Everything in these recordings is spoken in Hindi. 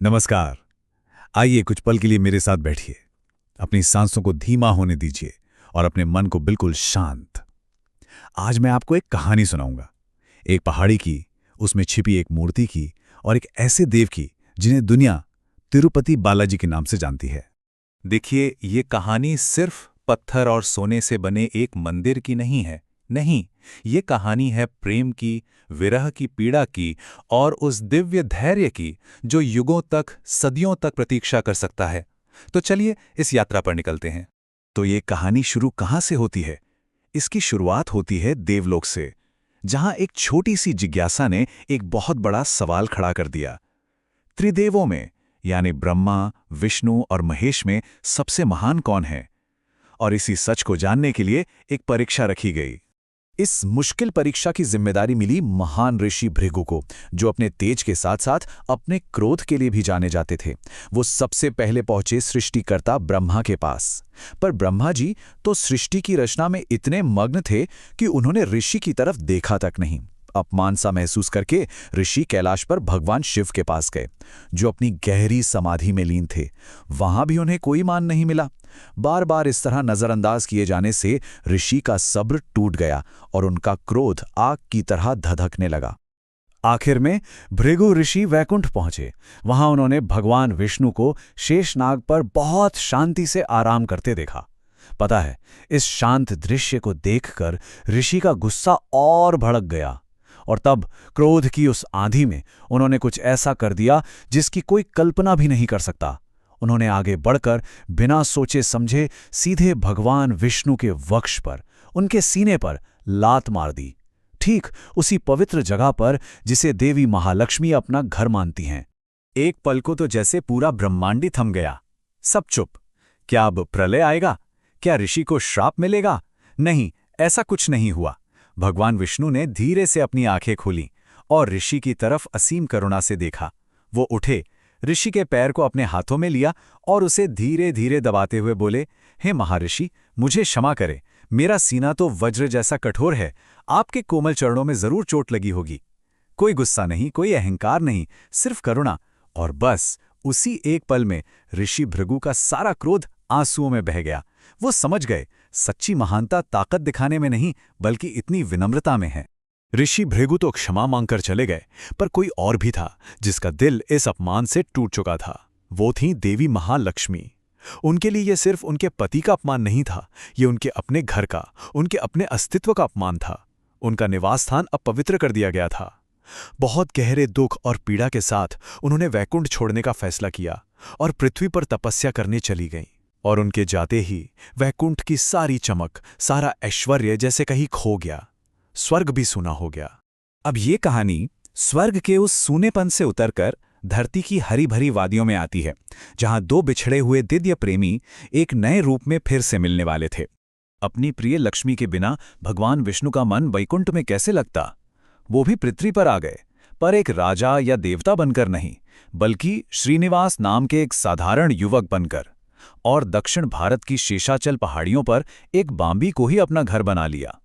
नमस्कार। आइए कुछ पल के लिए मेरे साथ बैठिए। अपनी सांसों को धीमा होने दीजिए और अपने मन को बिल्कुल शांत। आज मैं आपको एक कहानी सुनाऊंगा। एक पहाड़ी की, उसमें छिपी एक मूर्ति की और एक ऐसे देव की जिन्हें दुनिया तिरुपति बालाजी के नाम से जानती है। देखिए, ये कहानी सिर्फ पत्थर और सोने से बने एक मंदिर की नहीं है। नहीं, ये कहानी है प्रेम की, विरह की पीड़ा की और उस दिव्य धैर्य की जो युगों तक, सदियों तक प्रतीक्षा कर सकता है। तो चलिए इस यात्रा पर निकलते हैं। तो ये कहानी शुरू कहाँ से होती है? इसकी शुरुआत होती है देवलोक से, जहां एक छोटी सी जिज्ञासा ने एक बहुत बड़ा सवाल खड़ा कर दिया। त्रिदेवों में, यानी ब्रह्मा, विष्णु और महेश में सबसे महान कौन है? और इसी सच को जानने के लिए एक परीक्षा रखी गई। इस मुश्किल परीक्षा की जिम्मेदारी मिली महान ऋषि भृगु को, जो अपने तेज के साथ साथ अपने क्रोध के लिए भी जाने जाते थे। वो सबसे पहले पहुंचे सृष्टिकर्ता ब्रह्मा के पास। पर ब्रह्मा जी तो सृष्टि की रचना में इतने मग्न थे कि उन्होंने ऋषि की तरफ देखा तक नहीं। अपमान सा महसूस करके ऋषि कैलाश पर भगवान शिव के पास गए, जो अपनी गहरी समाधि में लीन थे। वहां भी उन्हें कोई मान नहीं मिला। बार बार इस तरह नजरअंदाज किए जाने से ऋषि का सब्र टूट गया और उनका क्रोध आग की तरह धधकने लगा। आखिर में भृगु ऋषि वैकुंठ पहुंचे। वहां उन्होंने भगवान विष्णु को शेषनाग पर बहुत शांति से आराम करते देखा। पता है, इस शांत दृश्य को देखकर ऋषि का गुस्सा और भड़क गया, और तब क्रोध की उस आंधी में उन्होंने कुछ ऐसा कर दिया जिसकी कोई कल्पना भी नहीं कर सकता। उन्होंने आगे बढ़कर बिना सोचे समझे सीधे भगवान विष्णु के वक्ष पर, उनके सीने पर लात मार दी, ठीक उसी पवित्र जगह पर जिसे देवी महालक्ष्मी अपना घर मानती हैं। एक पल को तो जैसे पूरा ब्रह्मांड ही थम गया। सब चुप। क्या अब प्रलय आएगा? क्या ऋषि को श्राप मिलेगा? नहीं, ऐसा कुछ नहीं हुआ। भगवान विष्णु ने धीरे से अपनी आंखें खोलीं और ऋषि की तरफ असीम करुणा से देखा। वो उठे, ऋषि के पैर को अपने हाथों में लिया और उसे धीरे धीरे दबाते हुए बोले, हे महर्षि, मुझे क्षमा करें। मेरा सीना तो वज्र जैसा कठोर है। आपके कोमल चरणों में जरूर चोट लगी होगी। कोई गुस्सा नहीं, कोई अहंकार नहीं, सिर्फ करुणा। और बस उसी एक पल में ऋषि भृगु का सारा क्रोध आंसुओं में बह गया। वो समझ गए, सच्ची महानता ताकत दिखाने में नहीं, बल्कि इतनी विनम्रता में है। ऋषि भृगु तो क्षमा मांगकर चले गए, पर कोई और भी था जिसका दिल इस अपमान से टूट चुका था। वो थी देवी महालक्ष्मी। उनके लिए यह सिर्फ उनके पति का अपमान नहीं था, ये उनके अपने घर का, उनके अपने अस्तित्व का अपमान था। उनका निवास स्थान अपवित्र कर दिया गया था। बहुत गहरे दुख और पीड़ा के साथ उन्होंने वैकुंठ छोड़ने का फैसला किया और पृथ्वी पर तपस्या करने चली गईं। और उनके जाते ही वैकुंठ की सारी चमक, सारा ऐश्वर्य जैसे कहीं खो गया। स्वर्ग भी सूना हो गया। अब ये कहानी स्वर्ग के उस सूनेपन से उतरकर धरती की हरी भरी वादियों में आती है, जहां दो बिछड़े हुए दिव्य प्रेमी एक नए रूप में फिर से मिलने वाले थे। अपनी प्रिय लक्ष्मी के बिना भगवान विष्णु का मन वैकुंठ में कैसे लगता? वो भी पृथ्वी पर आ गए, पर एक राजा या देवता बनकर नहीं, बल्कि श्रीनिवास नाम के एक साधारण युवक बनकर। और दक्षिण भारत की शेषाचल पहाड़ियों पर एक बांबी को ही अपना घर बना लिया।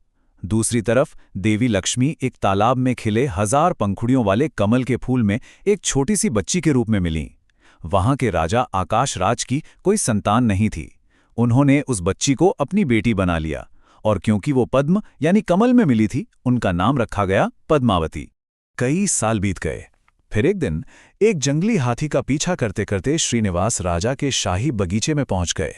दूसरी तरफ देवी लक्ष्मी एक तालाब में खिले 1000 पंखुड़ियों वाले कमल के फूल में एक छोटी सी बच्ची के रूप में मिलीं। वहां के राजा आकाश राज की कोई संतान नहीं थी। उन्होंने उस बच्ची को अपनी बेटी बना लिया, और क्योंकि वो पद्म यानी कमल में मिली थी, उनका नाम रखा गया पद्मावती। कई साल बीत गए। फिर एक दिन एक जंगली हाथी का पीछा करते करते श्रीनिवास राजा के शाही बगीचे में पहुंच गए,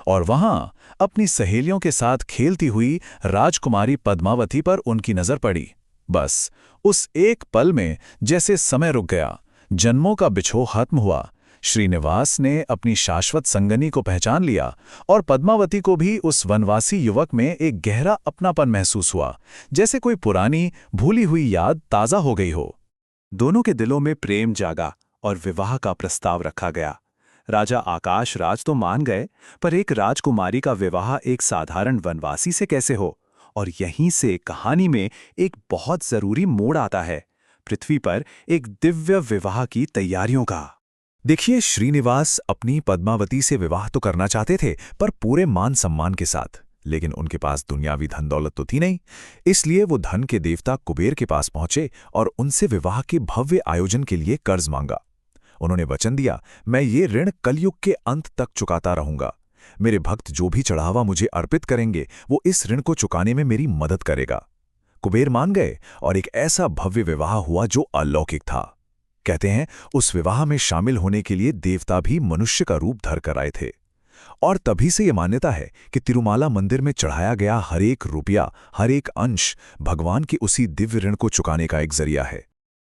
और वहां अपनी सहेलियों के साथ खेलती हुई राजकुमारी पद्मावती पर उनकी नजर पड़ी। बस उस एक पल में जैसे समय रुक गया, जन्मों का बिछोह खत्म हुआ। श्रीनिवास ने अपनी शाश्वत संगनी को पहचान लिया, और पद्मावती को भी उस वनवासी युवक में एक गहरा अपनापन महसूस हुआ, जैसे कोई पुरानी भूली हुई याद ताजा हो गई हो। दोनों के दिलों में प्रेम जागा और विवाह का प्रस्ताव रखा गया। राजा आकाश राज तो मान गए, पर एक राजकुमारी का विवाह एक साधारण वनवासी से कैसे हो? और यहीं से कहानी में एक बहुत जरूरी मोड़ आता है, पृथ्वी पर एक दिव्य विवाह की तैयारियों का। देखिए, श्रीनिवास अपनी पद्मावती से विवाह तो करना चाहते थे, पर पूरे मान सम्मान के साथ। लेकिन उनके पास दुनियावी धन दौलत तो थी नहीं। इसलिए वो धन के देवता कुबेर के पास पहुंचे और उनसे विवाह के भव्य आयोजन के लिए कर्ज मांगा। उन्होंने वचन दिया, मैं ये ऋण कलयुग के अंत तक चुकाता रहूंगा। मेरे भक्त जो भी चढ़ावा मुझे अर्पित करेंगे वो इस ऋण को चुकाने में मेरी मदद करेगा। कुबेर मान गए और एक ऐसा भव्य विवाह हुआ जो अलौकिक था। कहते हैं उस विवाह में शामिल होने के लिए देवता भी मनुष्य का रूप धर कर आए थे। और तभी से ये मान्यता है कि तिरुमाला मंदिर में चढ़ाया गया हर एक रुपया, हर एक अंश भगवान के उसी दिव्य ऋण को चुकाने का एक जरिया है।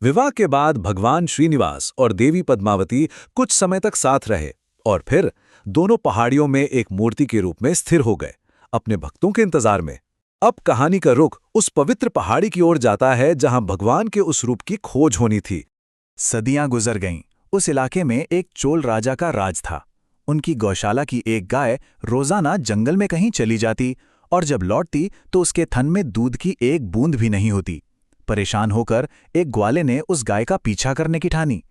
विवाह के बाद भगवान श्रीनिवास और देवी पद्मावती कुछ समय तक साथ रहे और फिर दोनों पहाड़ियों में एक मूर्ति के रूप में स्थिर हो गए, अपने भक्तों के इंतजार में। अब कहानी का रुख उस पवित्र पहाड़ी की ओर जाता है जहां भगवान के उस रूप की खोज होनी थी। सदियां गुजर गईं। उस इलाके में एक चोल राजा का राज था। उनकी गौशाला की एक गाय रोजाना जंगल में कहीं चली जाती और जब लौटती तो उसके थन में दूध की एक बूंद भी नहीं होती। परेशान होकर एक ग्वाले ने उस गाय का पीछा करने की ठानी।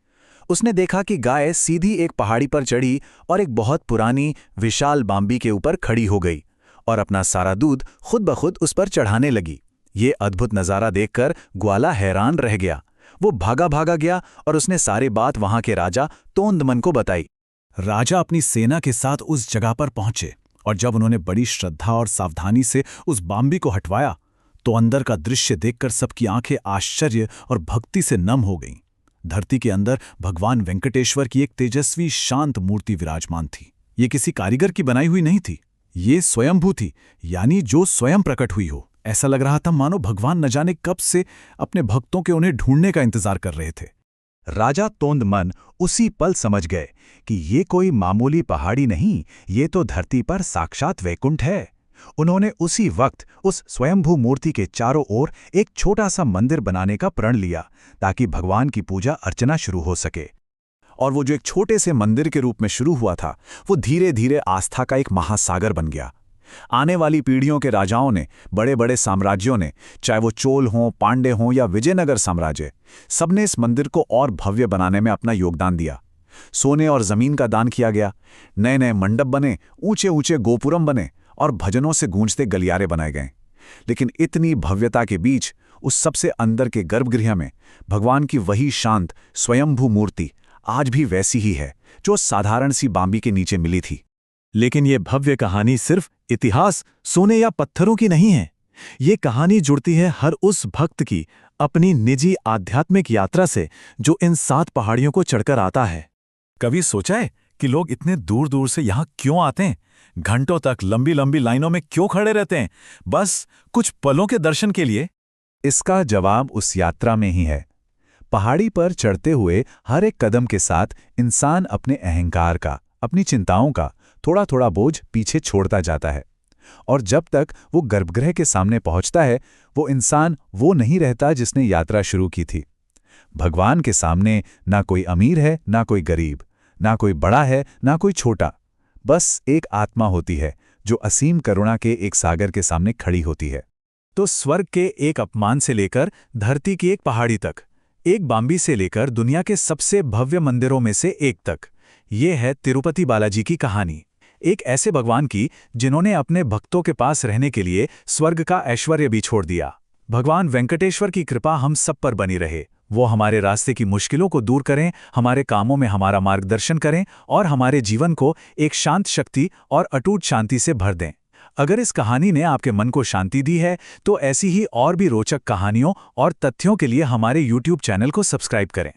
उसने देखा कि गाय सीधी एक पहाड़ी पर चढ़ी और एक बहुत पुरानी विशाल बांबी के ऊपर खड़ी हो गई और अपना सारा दूध खुद ब खुद उस पर चढ़ाने लगी। ये अद्भुत नज़ारा देखकर ग्वाला हैरान रह गया। वो भागा भागा गया और उसने सारी बात वहां के राजा तोंदमन को बताई। राजा अपनी सेना के साथ उस जगह पर पहुंचे और जब उन्होंने बड़ी श्रद्धा और सावधानी से उस बांबी को हटवाया तो अंदर का दृश्य देखकर सबकी आंखें आश्चर्य और भक्ति से नम हो गईं। धरती के अंदर भगवान वेंकटेश्वर की एक तेजस्वी शांत मूर्ति विराजमान थी। ये किसी कारीगर की बनाई हुई नहीं थी, ये स्वयंभू थी, यानी जो स्वयं प्रकट हुई हो। ऐसा लग रहा था मानो भगवान न जाने कब से अपने भक्तों के उन्हें ढूंढने का इंतजार कर रहे थे। राजा तोंदमन उसी पल समझ गए कि ये कोई मामूली पहाड़ी नहीं, ये तो धरती पर साक्षात वैकुंठ है। उन्होंने उसी वक्त उस स्वयंभू मूर्ति के चारों ओर एक छोटा सा मंदिर बनाने का प्रण लिया ताकि भगवान की पूजा अर्चना शुरू हो सके। और वो जो एक छोटे से मंदिर के रूप में शुरू हुआ था वो धीरे धीरे आस्था का एक महासागर बन गया। आने वाली पीढ़ियों के राजाओं ने, बड़े बड़े साम्राज्यों ने, चाहे वो चोल हों, पांडे हों या विजयनगर साम्राज्य, सबने इस मंदिर को और भव्य बनाने में अपना योगदान दिया। सोने और जमीन का दान किया गया, नए नए मंडप बने, ऊंचे ऊंचे गोपुरम बने और भजनों से गूंजते गलियारे बनाए गए। लेकिन इतनी भव्यता के बीच उस सबसे अंदर के गर्भगृह में भगवान की वही शांत स्वयंभू मूर्ति आज भी वैसी ही है जो साधारण सी बांबी के नीचे मिली थी। लेकिन ये भव्य कहानी सिर्फ इतिहास, सोने या पत्थरों की नहीं है। ये कहानी जुड़ती है हर उस भक्त की अपनी निजी आध्यात्मिक यात्रा से जो इन 7 पहाड़ियों को चढ़कर आता है। कभी सोचा है कि लोग इतने दूर दूर से यहाँ क्यों आते हैं? घंटों तक लंबी लंबी लाइनों में क्यों खड़े रहते हैं, बस कुछ पलों के दर्शन के लिए? इसका जवाब उस यात्रा में ही है। पहाड़ी पर चढ़ते हुए हर एक कदम के साथ इंसान अपने अहंकार का, अपनी चिंताओं का थोड़ा थोड़ा बोझ पीछे छोड़ता जाता है और जब तक वो गर्भगृह के सामने पहुंचता है वो इंसान वो नहीं रहता जिसने यात्रा शुरू की थी। भगवान के सामने ना कोई अमीर है, ना कोई गरीब, ना कोई बड़ा है, ना कोई छोटा, बस एक आत्मा होती है जो असीम करुणा के एक सागर के सामने खड़ी होती है। तो स्वर्ग के एक अपमान से लेकर धरती की एक पहाड़ी तक, एक बांबी से लेकर दुनिया के सबसे भव्य मंदिरों में से एक तक, ये है तिरुपति बालाजी की कहानी। एक ऐसे भगवान की जिन्होंने अपने भक्तों के पास रहने के लिए स्वर्ग का ऐश्वर्य भी छोड़ दिया। भगवान वेंकटेश्वर की कृपा हम सब पर बनी रहे। वो हमारे रास्ते की मुश्किलों को दूर करें, हमारे कामों में हमारा मार्गदर्शन करें और हमारे जीवन को एक शांत शक्ति और अटूट शांति से भर दें। अगर इस कहानी ने आपके मन को शांति दी है तो ऐसी ही और भी रोचक कहानियों और तथ्यों के लिए हमारे YouTube चैनल को सब्सक्राइब करें।